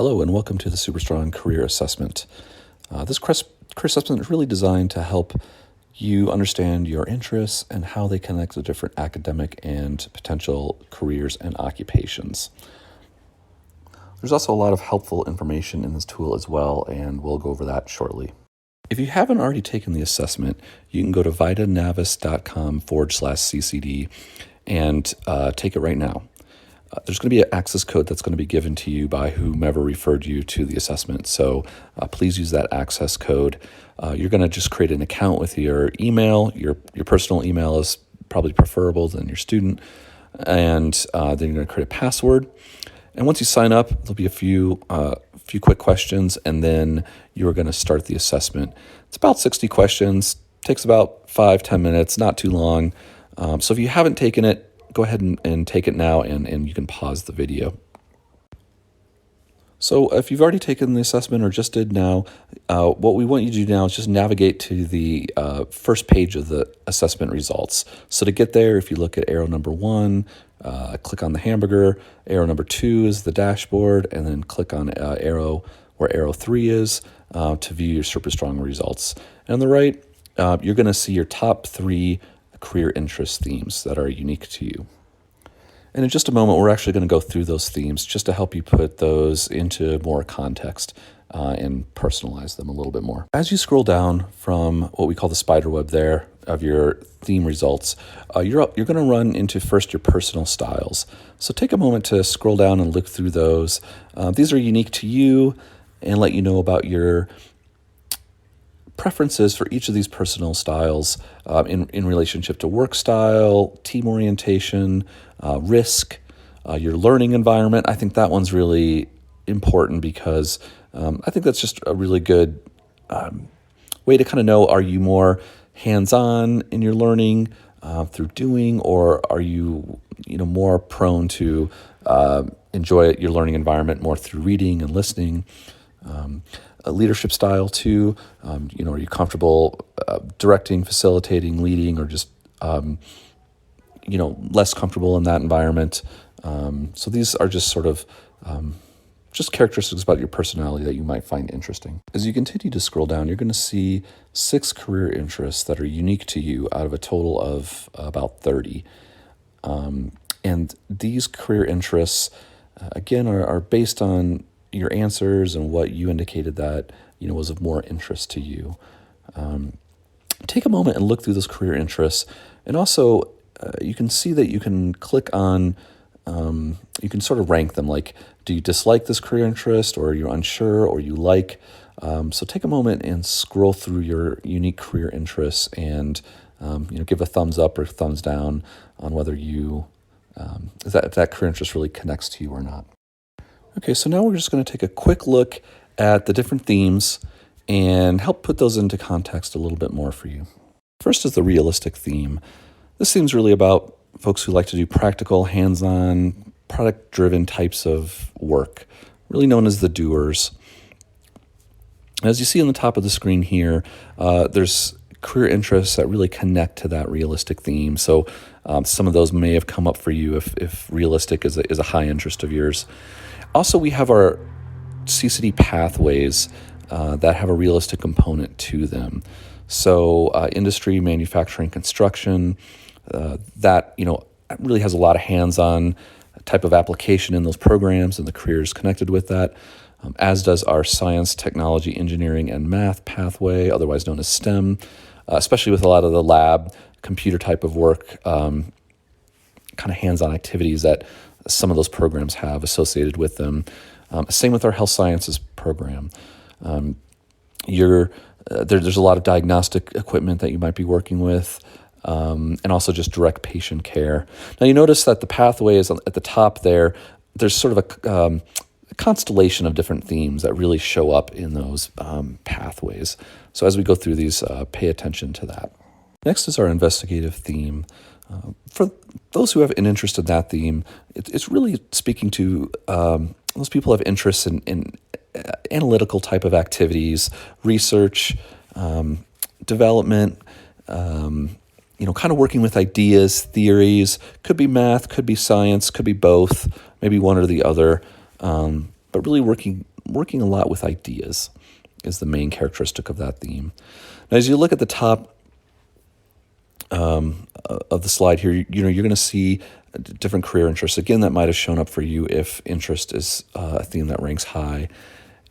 Hello and welcome to the SuperStrong Career Assessment. This career assessment is really designed to help you understand your interests and how they connect to different academic and potential careers and occupations. There's also a lot of helpful information in this tool as well, and we'll go over that shortly. If you haven't already taken the assessment, you can go to vitanavis.com/CCD and take it right now. There's going to be an access code that's going to be given to you by whomever referred you to the assessment. So please use that access code. You're going to just create an account with your email. Your personal email is probably preferable than your student. And then you're going to create a password. And once you sign up, there'll be a few quick questions, and then you're going to start the assessment. It's about 60 questions. Takes about 5-10 minutes, not too long. So if you haven't taken it, go ahead and take it now, and you can pause the video. So if you've already taken the assessment or just did now, what we want you to do now is just navigate to the first page of the assessment results. So to get there, if you look at arrow number 1, click on the hamburger. Arrow number 2 is the dashboard, and then click on arrow where arrow 3 is to view your SuperStrong results. And on the right, you're going to see your top 3 career interest themes that are unique to you. And in just a moment, we're actually going to go through those themes just to help you put those into more context and personalize them a little bit more. As you scroll down from what we call the spider web there of your theme results, you're going to run into first your personal styles. So take a moment to scroll down and look through those. These are unique to you and let you know about your preferences for each of these personal styles in relationship to work style, team orientation, risk, your learning environment. I think that one's really important because I think that's just a really good way to kind of know, are you more hands-on in your learning through doing, or are you more prone to enjoy your learning environment more through reading and listening? A leadership style too. Are you comfortable directing, facilitating, leading, or just less comfortable in that environment? So these are just sort of just characteristics about your personality that you might find interesting. As you continue to scroll down, you're going to see 6 career interests that are unique to you out of a total of about 30. And these career interests, again, are based on your answers and what you indicated that was of more interest to you. Take a moment and look through those career interests, and also you can see that you can click on. You can sort of rank them, like, do you dislike this career interest, or you're unsure, or you like? So take a moment and scroll through your unique career interests, and give a thumbs up or thumbs down on whether if that career interest really connects to you or not. Okay, so now we're just going to take a quick look at the different themes and help put those into context a little bit more for you. First is the realistic theme. This theme's really about folks who like to do practical, hands-on, product-driven types of work, really known as the doers. As you see on the top of the screen here, there's career interests that really connect to that realistic theme. So some of those may have come up for you if realistic is a high interest of yours. Also, we have our CCD pathways that have a realistic component to them. So industry, manufacturing, construction, that really has a lot of hands-on type of application in those programs and the careers connected with that, as does our science, technology, engineering, and math pathway, otherwise known as STEM, especially with a lot of the lab, computer type of work, kind of hands-on activities that some of those programs have associated with them. Same with our health sciences program. There's a lot of diagnostic equipment that you might be working with, and also just direct patient care. Now you notice that the pathway is at the top there. There's sort of a constellation of different themes that really show up in those pathways. So as we go through these, pay attention to that. Next is our investigative theme. For those who have an interest in that theme, it's really speaking to those people who have interests in analytical type of activities, research, development, kind of working with ideas, theories. Could be math, could be science, could be both, maybe one or the other. but really working a lot with ideas is the main characteristic of that theme. Now, as you look at the top of the slide here, you're going to see different career interests. Again, that might have shown up for you if interest is a theme that ranks high.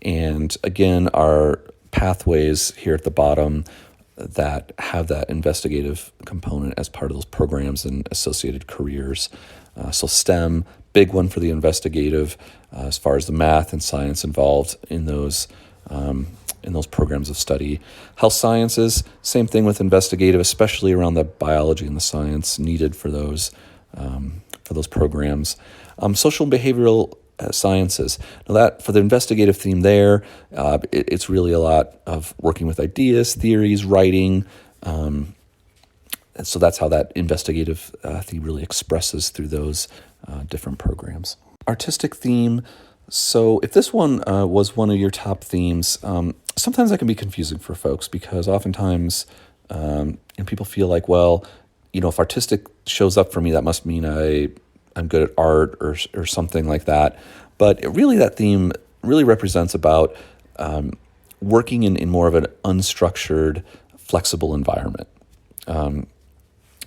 And again, our pathways here at the bottom that have that investigative component as part of those programs and associated careers. So STEM, big one for the investigative, as far as the math and science involved in those programs of study. Health sciences, same thing with investigative, especially around the biology and the science needed for those programs. Social and behavioral sciences. Now that for the investigative theme there, it's really a lot of working with ideas, theories, writing. And so that's how that investigative theme really expresses through those different programs. Artistic theme. So if this one was one of your top themes, sometimes that can be confusing for folks because oftentimes people feel like, well, if artistic shows up for me, that must mean I'm good at art or something like that. But that theme really represents about working in more of an unstructured, flexible environment.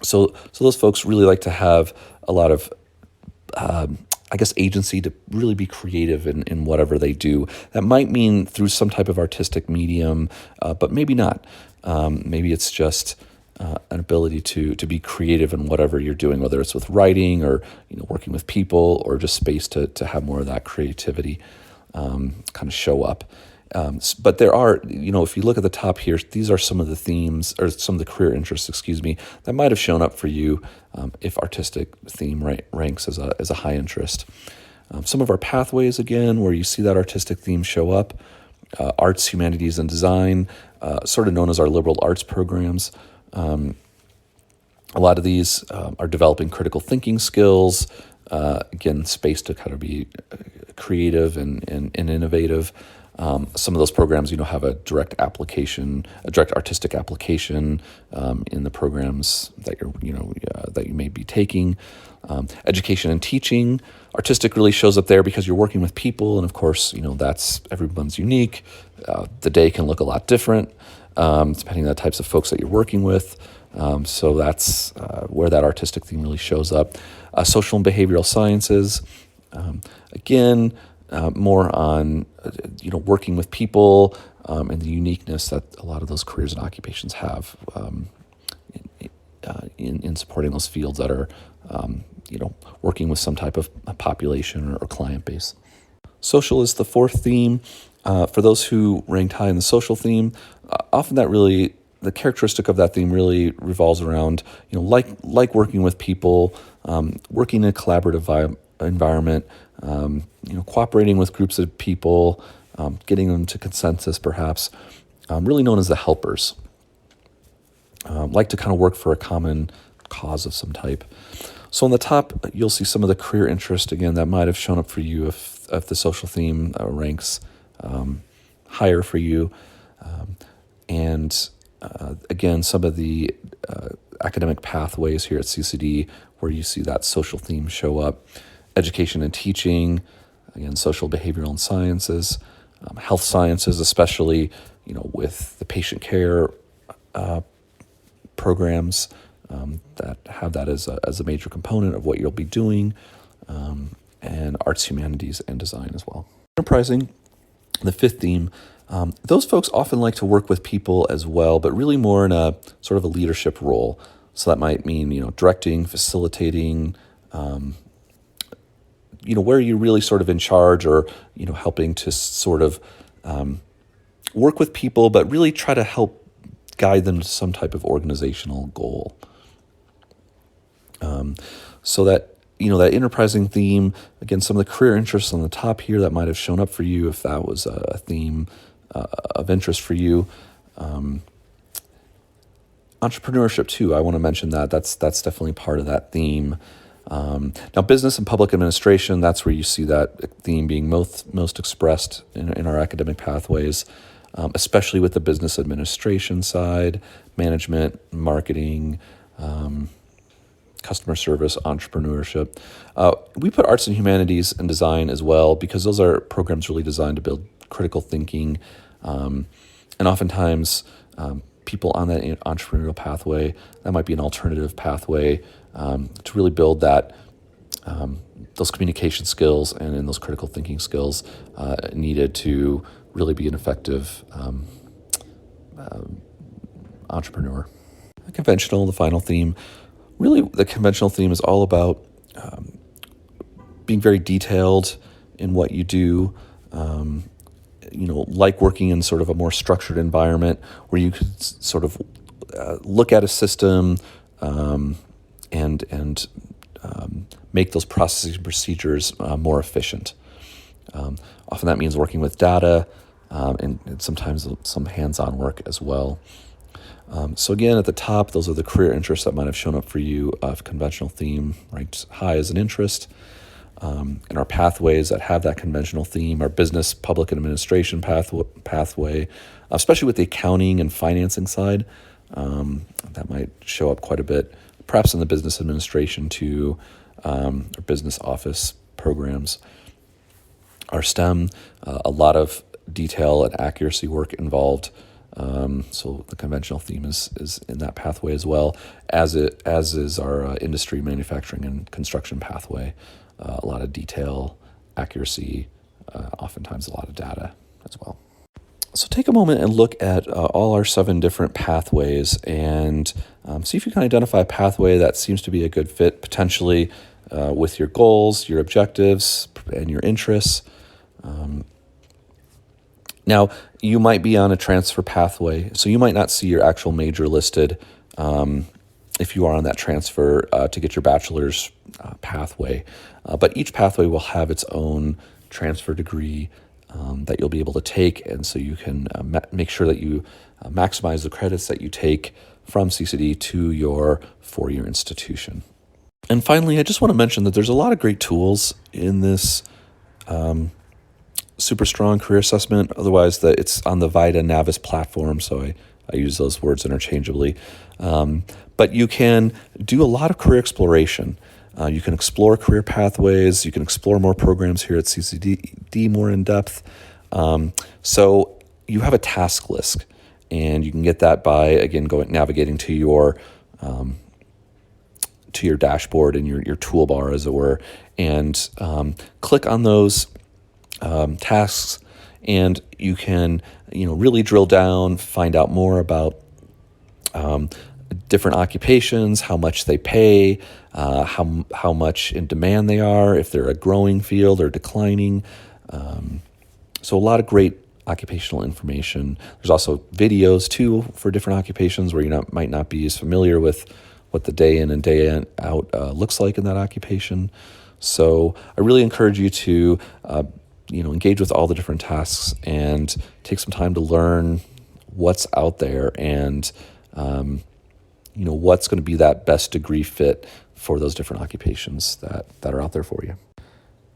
So those folks really like to have a lot of agency to really be creative in whatever they do. That might mean through some type of artistic medium, but maybe not. Maybe it's just an ability to be creative in whatever you're doing, whether it's with writing or working with people or just space to have more of that creativity kind of show up. But there are, if you look at the top here, these are some of the themes or some of the career interests, that might have shown up for you if artistic theme ranks as a high interest. Some of our pathways, again, where you see that artistic theme show up, arts, humanities, and design, sort of known as our liberal arts programs. A lot of these are developing critical thinking skills, again, space to kind of be creative and innovative. Some of those programs, have a direct artistic application in the programs that that you may be taking. Education and teaching, artistic really shows up there because you're working with people, and of course, that's everyone's unique. The day can look a lot different depending on the types of folks that you're working with. So that's where that artistic theme really shows up. Social and behavioral sciences, again. More on, working with people and the uniqueness that a lot of those careers and occupations have in supporting those fields that are, working with some type of population or client base. Social is the fourth theme. For those who ranked high in the social theme, often the characteristic of that theme really revolves around, like working with people, working in a collaborative environment, cooperating with groups of people, getting them to consensus perhaps, really known as the helpers. Like to kind of work for a common cause of some type. So on the top, you'll see some of the career interest, again, that might have shown up for you if the social theme ranks higher for you. And again, some of the academic pathways here at CCD where you see that social theme show up. Education and teaching, again, social, behavioral, and sciences, health sciences, especially, with the patient care programs that have that as a major component of what you'll be doing, and arts, humanities, and design as well. Enterprising, the fifth theme, those folks often like to work with people as well, but really more in a sort of a leadership role. So that might mean, directing, facilitating, where you're really sort of in charge or, helping to sort of work with people, but really try to help guide them to some type of organizational goal. So that, that enterprising theme, again, some of the career interests on the top here that might have shown up for you if that was a theme of interest for you. Entrepreneurship too, I want to mention that's definitely part of that theme. Now, business and public administration, that's where you see that theme being most expressed in our academic pathways, especially with the business administration side, management, marketing, customer service, entrepreneurship. We put arts and humanities and design as well because those are programs really designed to build critical thinking, and oftentimes people on that entrepreneurial pathway, that might be an alternative pathway to really build that those communication skills and those critical thinking skills needed to really be an effective entrepreneur. The final theme, really the conventional theme is all about being very detailed in what you do, like working in sort of a more structured environment where you could sort of look at a system and make those processes and procedures more efficient. Often that means working with data and sometimes some hands-on work as well. So again, at the top, those are the career interests that might have shown up for you of conventional theme, ranked high as an interest. And our pathways that have that conventional theme, our business, public, and administration pathway, especially with the accounting and financing side, that might show up quite a bit, perhaps in the business administration too, or business office programs. Our STEM, a lot of detail and accuracy work involved. So the conventional theme is in that pathway as well, as is our industry, manufacturing, and construction pathway. A lot of detail, accuracy, oftentimes a lot of data as well. So take a moment and look at all our 7 different pathways and see if you can identify a pathway that seems to be a good fit potentially with your goals, your objectives, and your interests. Now, you might be on a transfer pathway, so you might not see your actual major listed if you are on that transfer to get your bachelor's pathway. But each pathway will have its own transfer degree that you'll be able to take, and so you can make sure that you maximize the credits that you take from CCD to your 4-year institution. And finally, I just want to mention that there's a lot of great tools in this SuperStrong career assessment. Otherwise, that it's on the Vida Navis platform, so I use those words interchangeably. But you can do a lot of career exploration. You can explore career pathways. You can explore more programs here at CCD more in depth. So you have a task list, and you can get that by, again, navigating to your dashboard and your toolbar, as it were, and click on those tasks, and you can really drill down, find out more about different occupations, how much they pay, how much in demand they are, if they're a growing field or declining. So a lot of great occupational information. There's also videos too for different occupations where you might not be as familiar with what the day in and day out looks like in that occupation. So I really encourage you to engage with all the different tasks and take some time to learn what's out there and what's going to be that best degree fit for those different occupations that are out there for you.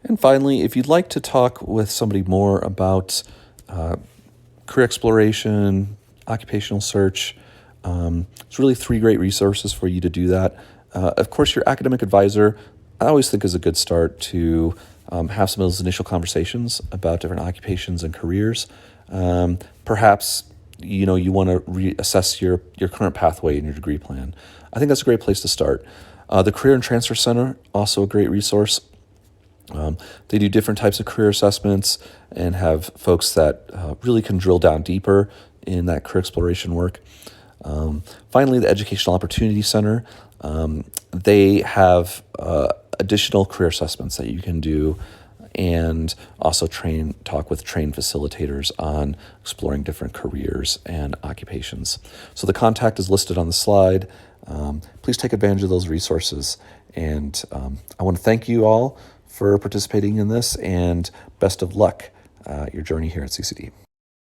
And finally, if you'd like to talk with somebody more about career exploration, occupational search, it's really 3 great resources for you to do that. Of course, your academic advisor, I always think, is a good start to have some of those initial conversations about different occupations and careers. Perhaps you want to reassess your current pathway in your degree plan. I think that's a great place to start. The Career and Transfer Center, also a great resource. They do different types of career assessments and have folks that really can drill down deeper in that career exploration work. Finally, the Educational Opportunity Center, they have additional career assessments that you can do and also talk with trained facilitators on exploring different careers and occupations. So the contact is listed on the slide. Please take advantage of those resources. And I want to thank you all for participating in this, and best of luck your journey here at CCD.